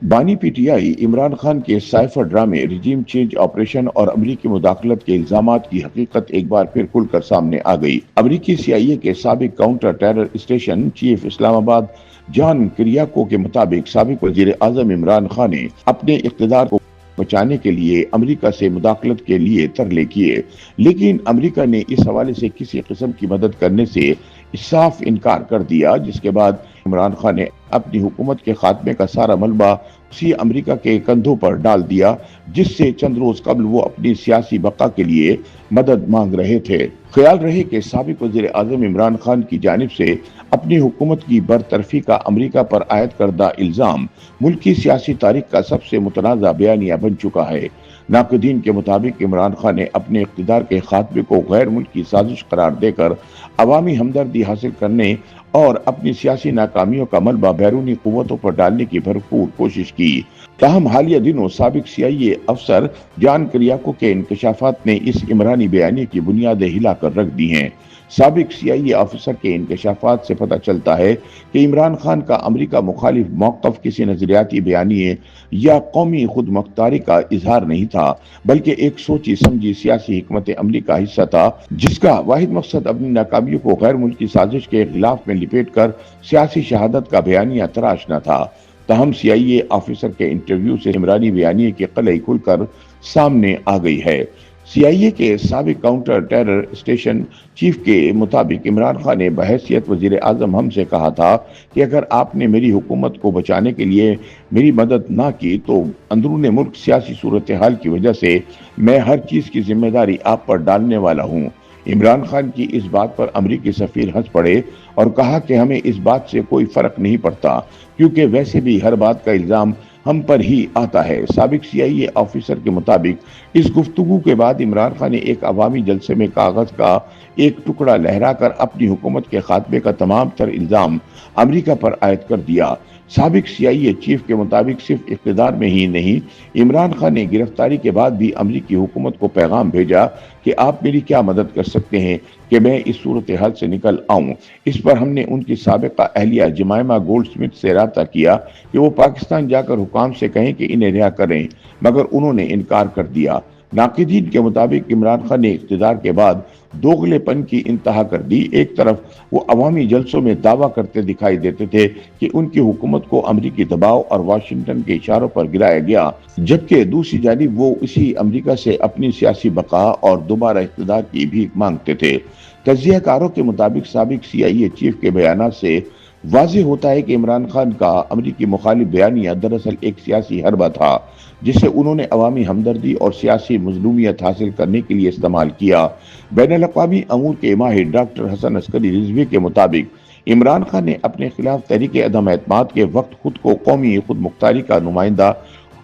بانی P T I Imran Khan کے cipher ڈرامے، رجیم چینج آپریشن اور امریکی مداخلت کے الزامات کی حقیقت ایک بار پھر کھل کر سامنے آ گئی۔ امریکی سی آئی اے کے سابق کاؤنٹر ٹیرر اسٹیشن چیف اسلام آباد جان کریاکو کے مطابق سابق وزیر اعظم عمران خان نے اپنے اقتدار کو بچانے کے لیے امریکہ سے مداخلت کے لیے ترلے کیے، لیکن امریکہ نے اس حوالے سے کسی قسم کی مدد کرنے سے صاف انکار کر دیا، جس کے بعد عمران خان نے اپنی حکومت کے خاتمے کا سارا ملبہ اسی امریکہ کے کندھوں پر ڈال دیا، جس سے چند روز قبل وہ اپنی سیاسی بقا کے لیے مدد مانگ رہے تھے۔ خیال رہے کہ سابق وزیر اعظم عمران خان کی جانب سے اپنی حکومت کی برطرفی کا امریکہ پر عائد کردہ الزام ملک کی سیاسی تاریخ کا سب سے متنازع بیانیہ بن چکا ہے۔ ناقدین کے مطابق عمران خان نے اپنے اقتدار کے خاتمے کو غیر ملکی سازش قرار دے کر عوامی ہمدردی حاصل کرنے اور اپنی سیاسی ناکامیوں کا ملبہ بیرونی قوتوں پر ڈالنے کی بھرپور کوشش کی۔ تاہم حالیہ دنوں سابق سی آئی اے افسر جان کریاکو کے انکشافات نے اس عمرانی بیانیے کی بنیادیں ہلا کر رکھ دی ہیں۔ سابق سی آئی اے افسر کے انکشافات سے پتہ چلتا ہے کہ عمران خان کا امریکہ مخالف موقف کسی نظریاتی بیانیے یا قومی خود مختاری کا اظہار نہیں تھا، بلکہ ایک سوچی سمجھی سیاسی حکمت عملی کا حصہ تھا، جس کا واحد مقصد اپنی ناکامیوں کو غیر ملکی سازش کے خلاف میں لپیٹ کر سیاسی شہادت کا بیانیہ تراشنا تھا۔ تاہم سی آئی اے آفیسر کے انٹرویو سے عمرانی بیانیے کی قلعی کھل کر سامنے آ گئی ہے۔ سی آئی اے کے سابق کاؤنٹر ٹیرر اسٹیشن چیف کے مطابق عمران خان نے بحیثیت وزیر اعظم ہم سے کہا تھا کہ اگر آپ نے میری حکومت کو بچانے کے لیے میری مدد نہ کی تو اندرون ملک سیاسی صورتحال کی وجہ سے میں ہر چیز کی ذمہ داری آپ پر ڈالنے والا ہوں۔ عمران خان کی اس بات پر امریکی سفیر ہنس پڑے اور کہا کہ ہمیں اس بات سے کوئی فرق نہیں پڑتا، کیونکہ ویسے بھی ہر بات کا الزام ہم پر ہی آتا ہے۔ سابق سی آئی اے آفیسر کے مطابق اس گفتگو کے بعد عمران خان نے ایک عوامی جلسے میں کاغذ کا ایک ٹکڑا لہرا کر اپنی حکومت کے خاتمے کا تمام تر الزام امریکہ پر عائد کر دیا۔ سابق سی آئی اے چیف کے مطابق صرف اقتدار میں ہی نہیں، عمران خان نے گرفتاری کے بعد بھی امریکی حکومت کو پیغام بھیجا کہ آپ میری کیا مدد کر سکتے ہیں کہ میں اس صورتحال سے نکل آؤں۔ اس پر ہم نے ان کی سابقہ اہلیہ جمائما گولڈ سمتھ سے رابطہ کیا کہ وہ پاکستان جا کر حکام سے کہیں کہ انہیں رہا کریں، مگر انہوں نے انکار کر دیا۔ ناقدین کے مطابق عمران خان نے اقتدار کے بعد دوغلے پن کی انتہا کر دی۔ ایک طرف وہ عوامی جلسوں میں دعویٰ کرتے دکھائی دیتے تھے کہ ان کی حکومت کو امریکی دباؤ اور واشنگٹن کے اشاروں پر گرایا گیا، جبکہ دوسری جانب وہ اسی امریکہ سے اپنی سیاسی بقا اور دوبارہ اقتدار کی بھیک مانگتے تھے۔ تجزیہ کاروں کے مطابق سابق سی آئی اے چیف کے بیانات سے واضح ہوتا ہے کہ عمران خان کا امریکی مخالف بیانیہ دراصل ایک سیاسی حربہ تھا، جسے انہوں نے عوامی ہمدردی اور سیاسی مظلومیت حاصل کرنے کے لیے استعمال کیا۔ بین الاقوامی امور کے ماہر ڈاکٹر حسن عسکری رضوی کے مطابق عمران خان نے اپنے خلاف تحریک عدم اعتماد کے وقت خود کو قومی خود مختاری کا نمائندہ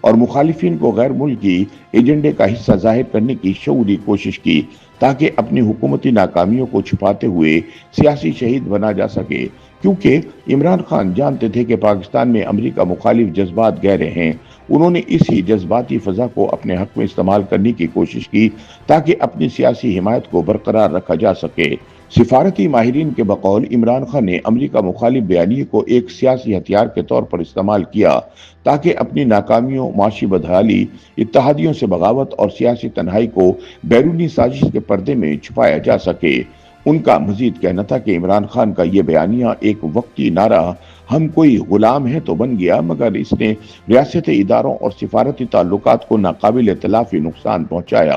اور مخالفین کو غیر ملکی ایجنڈے کا حصہ ظاہر کرنے کی شعوری کوشش کی، تاکہ اپنی حکومتی ناکامیوں کو چھپاتے ہوئے سیاسی شہید بنا جا سکے، کیونکہ عمران خان جانتے تھے کہ پاکستان میں امریکہ مخالف جذبات گہرے ہیں۔ انہوں نے اسی جذباتی فضا کو اپنے حق میں استعمال کرنے کی کوشش کی تاکہ اپنی سیاسی حمایت کو برقرار رکھا جا سکے۔ سفارتی ماہرین کے بقول عمران خان نے امریکہ مخالف بیانیے کو ایک سیاسی ہتھیار کے طور پر استعمال کیا تاکہ اپنی ناکامیوں، معاشی بدحالی، اتحادیوں سے بغاوت اور سیاسی تنہائی کو بیرونی سازش کے پردے میں چھپایا جا سکے۔ ان کا مزید کہنا تھا کہ عمران خان کا یہ بیانیہ ایک وقتی نعرہ ہم کوئی غلام ہے تو بن گیا، مگر اس نے ریاستی اداروں اور سفارتی تعلقات کو ناقابل تلافی نقصان پہنچایا۔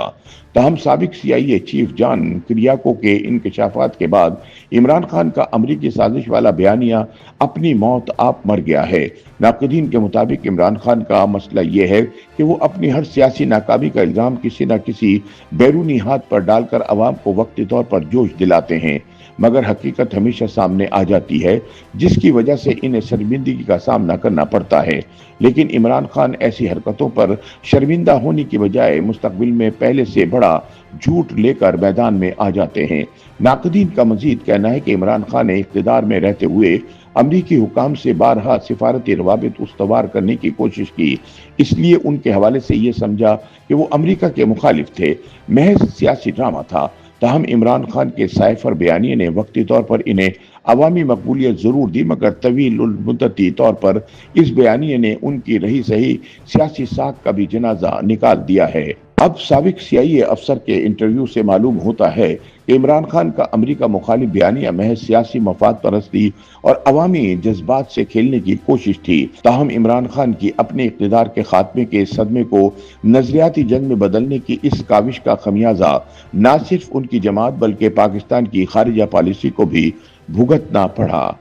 تاہم سابق سی آئی اے چیف جان کریاکو کے انکشافات کے بعد عمران خان کا امریکی سازش والا بیانیہ اپنی موت آپ مر گیا ہے۔ ناقدین کے مطابق عمران خان کا مسئلہ یہ ہے کہ وہ اپنی ہر سیاسی ناکامی کا الزام کسی نہ کسی بیرونی ہاتھ پر ڈال کر عوام کو وقتی طور پر جوش دلاتے ہیں، مگر حقیقت ہمیشہ سامنے آ جاتی ہے، جس کی وجہ سے انہیں شرمندگی کا سامنا کرنا پڑتا ہے۔ لیکن عمران خان ایسی حرکتوں پر شرمندہ ہونے کی بجائے مستقبل میں پہلے سے بڑا جھوٹ لے کر میدان میں آ جاتے ہیں۔ ناقدین کا مزید کہنا ہے کہ عمران خان نے اقتدار میں رہتے ہوئے امریکی حکام سے بارہا سفارتی روابط استوار کرنے کی کوشش کی، اس لیے ان کے حوالے سے یہ سمجھا کہ وہ امریکہ کے مخالف تھے۔ محض سیاسی ڈرامہ تھا۔ تاہم عمران خان کے سائفر بیانیے نے وقتی طور پر انہیں عوامی مقبولیت ضرور دی، مگر طویل المدتی طور پر اس بیانیے نے ان کی رہی صحیح سیاسی ساکھ کا بھی جنازہ نکال دیا ہے۔ اب سابق CIA افسر کے انٹرویو سے معلوم ہوتا ہے کہ عمران خان کا امریکہ مخالف بیانیہ محض سیاسی مفاد پرستی اور عوامی جذبات سے کھیلنے کی کوشش تھی۔ تاہم عمران خان کی اپنے اقتدار کے خاتمے کے صدمے کو نظریاتی جنگ میں بدلنے کی اس کاوش کا خمیازہ نہ صرف ان کی جماعت بلکہ پاکستان کی خارجہ پالیسی کو بھی بھگتنا پڑا۔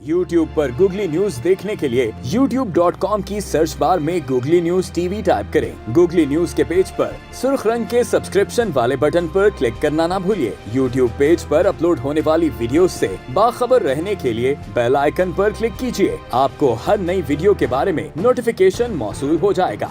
YouTube پر گوگلی نیوز دیکھنے کے لیے youtube.com کی سرچ بار میں گوگلی نیوز TV ٹائپ کریں۔ گوگلی نیوز کے پیج پر سرخ رنگ کے سبسکرپشن والے بٹن پر کلک کرنا نہ بھولیے۔ YouTube پیج پر اپلوڈ ہونے والی ویڈیوز سے باخبر رہنے کے لیے بیل آئیکن پر کلک کیجیے۔ آپ کو ہر نئی ویڈیو کے بارے میں نوٹیفیکیشن موصول ہو جائے گا۔